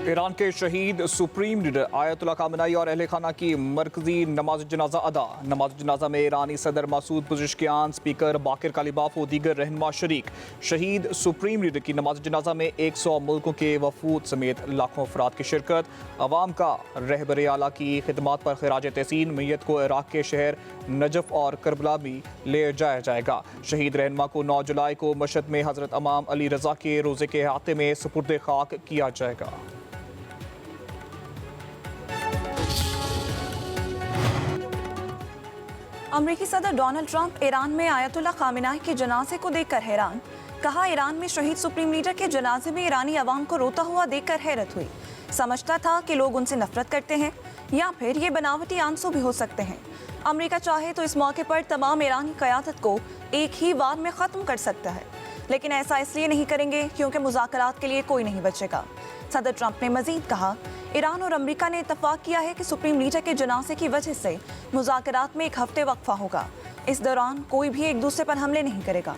Iran के शहीद supreme leader Ayatollah Khamenei और अहले खाना की मरकजी नमाज जनाजा अदा। नमाज जनाजा में ईरानी सदर मसूद पुज़िशकियान, स्पीकर बाकिर कालिबाफ और दीगर रहनुमा शरीक। शहीद सुप्रीम लीडर की नमाज जनाजा में 100 मुल्कों के वफूद समेत लाखों अफराद की शिरकत। अवाम का रहबर आला की खिदमात पर खराज तहसीन। मैयत को इराक के शहर नजफ और करबला भी ले जाया जाएगा। शहीद रहनुमा को 9 जुलाई को मशहद में हजरत इमाम अली रजा के रोज़े के अहाते में सुपुर्द खाक किया जाएगा। अमरीकी सदर डोनाल्ड ट्रंप ईरान में आयतुल्लाह खामेनी के जनाजे को देखकर हैरान। कहा, ईरान में शहीद सुप्रीम लीडर के जनाजे में ईरानी अवाम को रोता हुआ देखकर हैरत हुई। समझता था कि लोग उनसे नफरत करते हैं या फिर ये बनावटी आंसू भी हो सकते हैं। अमरीका चाहे तो इस मौके पर तमाम ईरानी क़यादत को एक ही वार में ख़त्म कर सकता है, लेकिन ऐसा इसलिए नहीं करेंगे क्योंकि मुज़ाकरात के लिए कोई नहीं बचेगा। सदर ट्रंप ने मजीद कहा, ईरान और अमेरिका ने इत्तफाक किया है कि सुप्रीम लीडर के जनाजे की वजह से मुज़ाकरात में 1 हफ्ते वक्फा होगा। इस दौरान कोई भी एक दूसरे पर हमले नहीं करेगा।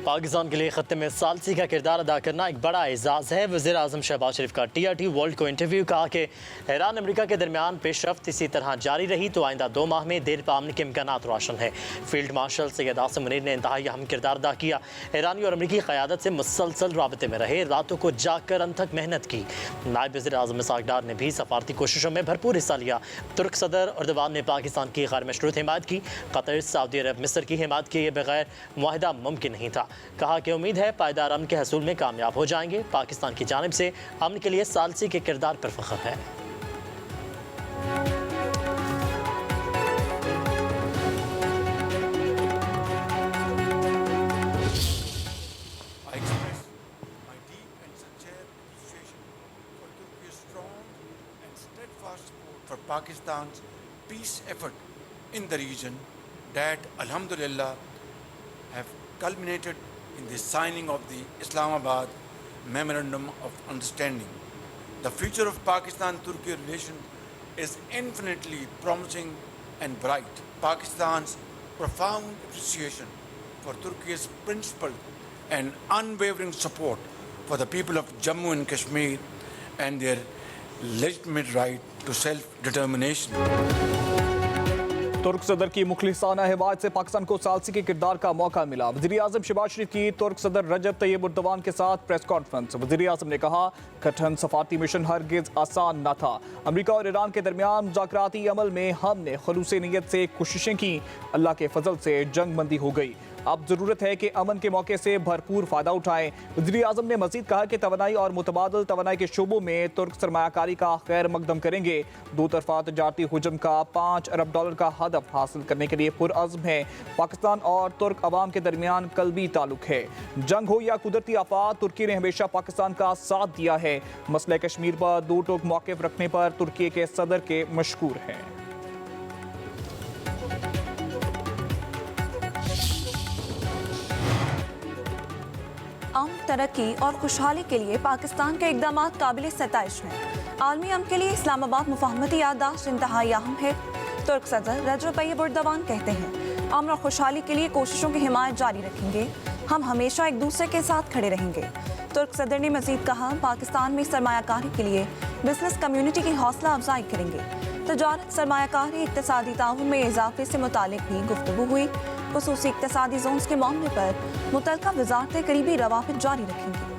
पाकिस्तान के लिए खत्ते में सालसी का किरदार अदा करना एक बड़ा एजाज़ है। वज़ीर आज़म शहबाज शरीफ का TRT वर्ल्ड को इंटरव्यू। कहा कि ईरान अमेरिका के दरमियान पेशरफ्त इसी तरह जारी रही तो आइंदा 2 माह में देर पामने के इम्कानात रोशन है। फील्ड मार्शल सैयद आसिम मुनीर ने इंतहाई अहम किरदार अदा किया। ईरानी और अमरीकी क़यादत से मुसलसल राबते में रहे, रातों को जाग कर अंत तक मेहनत की। नायब वज़ीर आज़म इसहाक़ डार ने भी सफारती कोशिशों में भरपूर हिस्सा लिया। तुर्क सदर अर्दवान ने पाकिस्तान की गैर मशरूत हिमायत की। कतर, सऊदी अरब, मिस्र की हिमायत के बगैर मुआहदा मुमकिन नहीं था। कहा कि उम्मीद है पायदार अमन के हसूल में कामयाब हो जाएंगे। पाकिस्तान की जानिब से अमन के लिए सालसी के किरदार पर फख्र है। for Pakistan's peace effort in the region that alhamdulillah have culminated in the signing of the Islamabad Memorandum of Understanding. The future of Pakistan-Turkey relation is infinitely promising and bright. Pakistan's profound appreciation for Turkey's principled and unwavering support for the people of Jammu and Kashmir and their legitimate right to self-determination. तुर्क सदर की मुखलिसाना हिमायत से पाकिस्तान को सालसी के किरदार का मौका मिला। वज़ीर आज़म शहबाज शरीफ की तुर्क सदर रजब तैयब एर्दोगान के साथ प्रेस कॉन्फ्रेंस। वज़ीर आज़म ने कहा, कठिन सफारती मिशन हरगिज़ आसान न था। अमेरिका और ईरान के दरमियान मुज़ाकराती अमल में हमने खलूस नीयत से कोशिशें की। अल्लाह के फजल से जंग बंदी हो गई। अब ज़रूरत है कि अमन के मौके से भरपूर फ़ायदा उठाएं। वज़ीर आज़म ने मज़ीद कहा कि तवानाई और मुतबादल तवानाई के शोबों में तुर्क सरमायाकारी का खैर मकदम करेंगे। 2 तरफ़ा तजारती हुजम का $5 अरब का हदफ हासिल करने के लिए पुरअज़्म है। पाकिस्तान और तुर्क अवाम के दरमियान कल्बी ताल्लुक है। जंग हो या कुदरती आफात, तुर्की ने हमेशा पाकिस्तान का साथ दिया है। मसले कश्मीर पर 2 टोक मौक़िफ़ रखने पर तुर्की के सदर के मशकूर हैं। तरक्की और खुशहाली के लिए पाकिस्तान के इक़दाम काबिल सताइश हैं। आलमी अमन के लिए इस्लामाबाद मुफाहमती याददाश्त इंतहाई अहम है। तुर्क सदर रजब तैयब एर्दोगान कहते हैं, अमन और खुशहाली के लिए कोशिशों की हिमायत जारी रखेंगे। हम हमेशा एक दूसरे के साथ खड़े रहेंगे। तुर्क सदर ने मजीद कहा, पाकिस्तान में सरमायाकारी के लिए बिजनेस कम्यूनिटी की हौसला अफजाई करेंगे। तजारत, सरमायाकारी, इक़्तिसादी ताउन में इजाफे से मुतालिक भी गुफ्तगू हुई। खुसूसी इक़्तिसादी जोन्स के मामले पर मुतल्लिका वज़ारतें करीबी रवाबित जारी रखेंगी।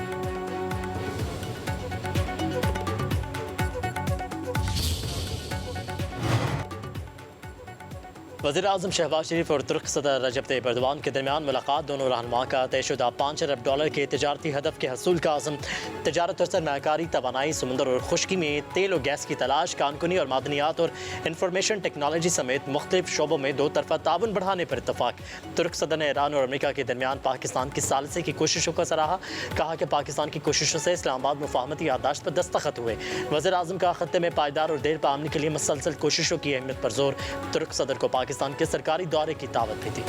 वज़ीर आज़म शहबाज शरीफ और तुर्क सदर रजब तैयब एर्दोगान के दरमियान मुलाकात। दोनों रहनुमा का तयशुदा $5 अरब के तजारती हदफ के हसूल का आज़म। तजारत और सरमायाकारी, तवानाई, समुंदर और खुश्की में तेल और गैस की तलाश, कानकुनी और मादनियात और इंफॉर्मेशन टेक्नोलॉजी समेत मुख्तलिफ शोबों में 2 तरफ़ा ताउन बढ़ाने पर इत्तफाक। तुर्क सदर ने ईरान और अमेरिका के दरमियान पाकिस्तान की सालसी की कोशिशों को सराहा। कहा कि पाकिस्तान की कोशिशों से इस्लामाबाद मुफाहमती याददाश्त पर दस्तखत हुए। वज़ीर आज़म का खत्ते में पायदार और देर पामने के लिए मुसलसल कोशिशों की अहमियत पर जोर। तुर्क सदर को पाकिस्तान के सरकारी दौरे की दावत भी दी।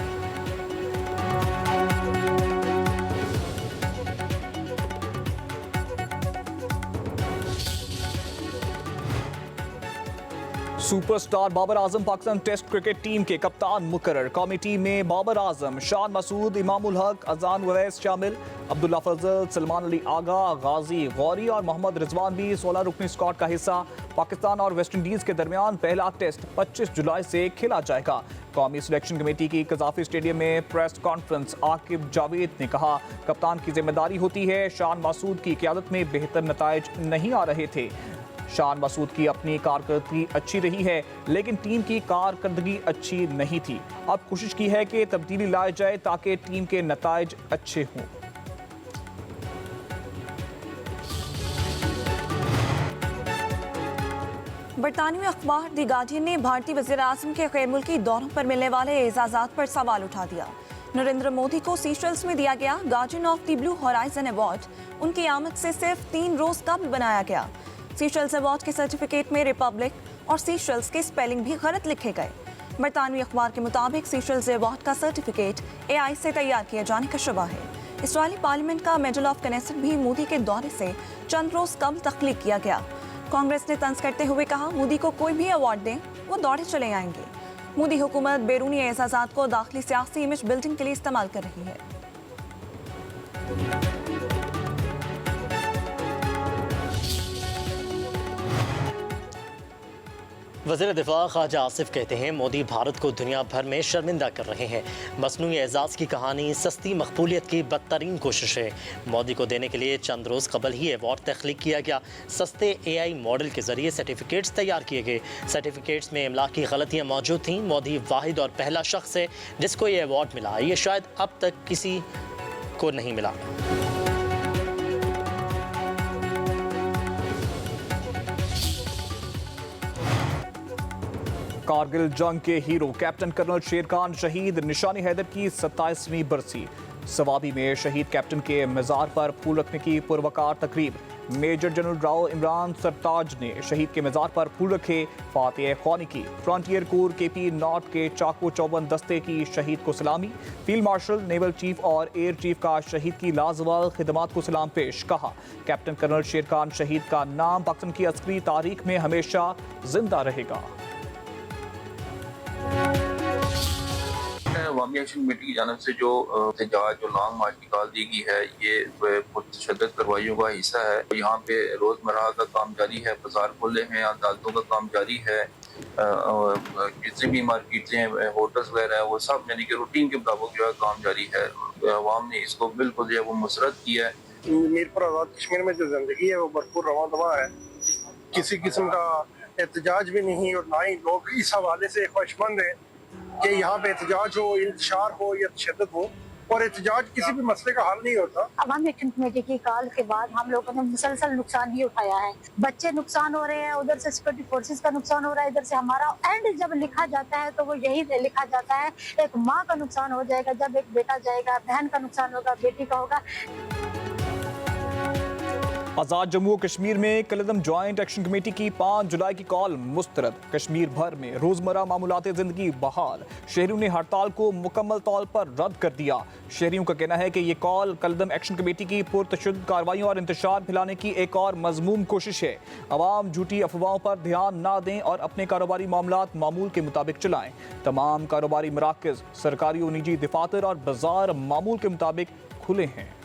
Superstar Babar Azam Pakistan test cricket team के कप्तान मुकर्रर। कौमी टीम में बाबर आजम, शान मसूद, इमामुल हक, अजान उवैस शामिल। अब्दुल्ला फजल, सलमान अली आगा, गाजी गौरी और मोहम्मद रिजवान भी 16 रुकनी स्क्वाड का हिस्सा। पाकिस्तान और वेस्ट इंडीज के दरमियान पहला टेस्ट 25 जुलाई से खेला जाएगा। कौमी सिलेक्शन कमेटी की कजाफी स्टेडियम में प्रेस कॉन्फ्रेंस। आकिब जावेद ने कहा, कप्तान की जिम्मेदारी होती है। शान मसूद की क़यादत में बेहतर नताइज नहीं आ रहे थे। शान मसूद की अपनी कारकर्दगी अच्छी रही है, लेकिन टीम की कारकर्दगी अच्छी नहीं थी। अब कोशिश की है कि तब्दीली लाई जाए ताकि टीम के नताइज अच्छे हों। बरतानवी अखबार दी गार्डियन ने भारतीय वज़ीर आज़म के गैर मुल्की दौरों पर मिलने वाले एजाज़ात पर सवाल उठा दिया। नरेंद्र मोदी को सीशेल्स में दिया गया guardian of the blue horizon award उनकी आमद से सिर्फ 3 रोज कबल बनाया गया। सीशेल्स अवार्ड के सर्टिफिकेट में रिपब्लिक और सीशेल्स के स्पेलिंग भी गलत लिखे गए। बरतानवी अखबार के मुताबिक सीशेल्स अवार्ड का सर्टिफिकेट AI से तैयार किए जाने का शुबा है। इसराइली पार्लियामेंट का मेडल ऑफ कनेक्शन भी मोदी के दौरे से चंद रोज कबल तख्लीक किया गया। कांग्रेस ने तंज करते हुए कहा, मोदी को कोई भी अवार्ड दें वो दौड़े चले आएंगे। मोदी हुकूमत बैरूनी एजाज़ात को दाखिली सियासी इमेज बिल्डिंग के लिए इस्तेमाल कर रही है। वज़ीर दिफा ख्वाजा आसिफ कहते हैं, मोदी भारत को दुनिया भर में शर्मिंदा कर रहे हैं। मसनूई एजाज़ की कहानी सस्ती मकबूलियत की बदतरीन कोशिश है। मोदी को देने के लिए चंद रोज़ कबल ही अवार्ड तख्लीक किया गया। सस्ते AI मॉडल के जरिए सर्टिफिकेट्स तैयार किए गए। सर्टिफिकेट्स में इमला की गलतियाँ मौजूद थीं। मोदी वाहिद और पहला शख्स है जिसको ये अवार्ड मिला। ये शायद अब तक किसी को नहीं मिला। कारगिल जंग के हीरो कैप्टन कर्नल शेर खान शहीद। निशानी हैदर की 27वीं बरसी। सवाबी में शहीद कैप्टन के मज़ार पर फूल रखने की पुरवकार तकरीब। मेजर जनरल राव इमरान सरताज ने शहीद के मज़ार पर फूल रखे, फातिह ख्वानी की। फ्रंटियर कोर KP नॉट के चाको चौबन दस्ते की शहीद को सलामी। फील्ड मार्शल, नेवल चीफ और एयर चीफ का शहीद की लाजवाब खिदमात को सलाम पेश। कहा, कैप्टन कर्नल शेर खान शहीद का नाम पाकिस्तान की अस्करी तारीख में हमेशा जिंदा रहेगा। अवामी एक्शन कमेटी की जानब से जो एहतजाज जो लॉन्ग मार्च निकाल दी गई है, ये पुरतशद्दुद कार्रवाइयों का हिस्सा है। यहाँ पे रोज़मर्रा का काम जारी है, बाजार खुले हैं, अदालतों का काम जारी है। जितनी भी मार्केटें, होटल्स वगैरह है, वो सब यानी कि रूटीन के मुताबिक जो है काम जारी है। अवाम ने इसको बिल्कुल जो है वो मुसरत की है। मीरपुर आज़ाद कश्मीर में जो जिंदगी है वो भरपूर रवां दवा है। किसी किस्म का एहतजाज भी नहीं और ना ही लोग इस हवाले से ख्वाहिशमंद है कि यहाँ पे एहतजाज हो, इंतशार हो या तशद्दुद हो, और एहतजाज किसी भी मसले का हल नहीं होता। अवामी एक्शन कमेटी की कॉल के बाद हम लोगों ने मुसलसल नुकसान ही उठाया है। बच्चे नुकसान हो रहे हैं, उधर से सिक्योरिटी फोर्सेस का नुकसान हो रहा है, इधर से हमारा। एंड जब लिखा जाता है तो वो यही लिखा जाता है, एक माँ का नुकसान हो जाएगा, जब एक बेटा जाएगा, बहन का नुकसान होगा, बेटी का होगा। आज़ाद जम्मू और कश्मीर में कलदम ज्वाइंट एक्शन कमेटी की 5 जुलाई की कॉल मुस्तरद। कश्मीर भर में रोज़मर्रा मामूलात ज़िंदगी बहाल। शहरियों ने हड़ताल को मुकम्मल तौर पर रद्द कर दिया। शहरियों का कहना है कि ये कॉल कलदम एक्शन कमेटी की पुरतशद्दुद कार्रवाइयों और इंतशार फैलाने की एक और मज़मूम कोशिश है। अवाम झूठी अफवाहों पर ध्यान ना दें और अपने कारोबारी मामलात मामूल के मुताबिक चलाएं। तमाम कारोबारी मराकज़, सरकारी और निजी दफातर और बाजार मामूल के मुताबिक खुले हैं।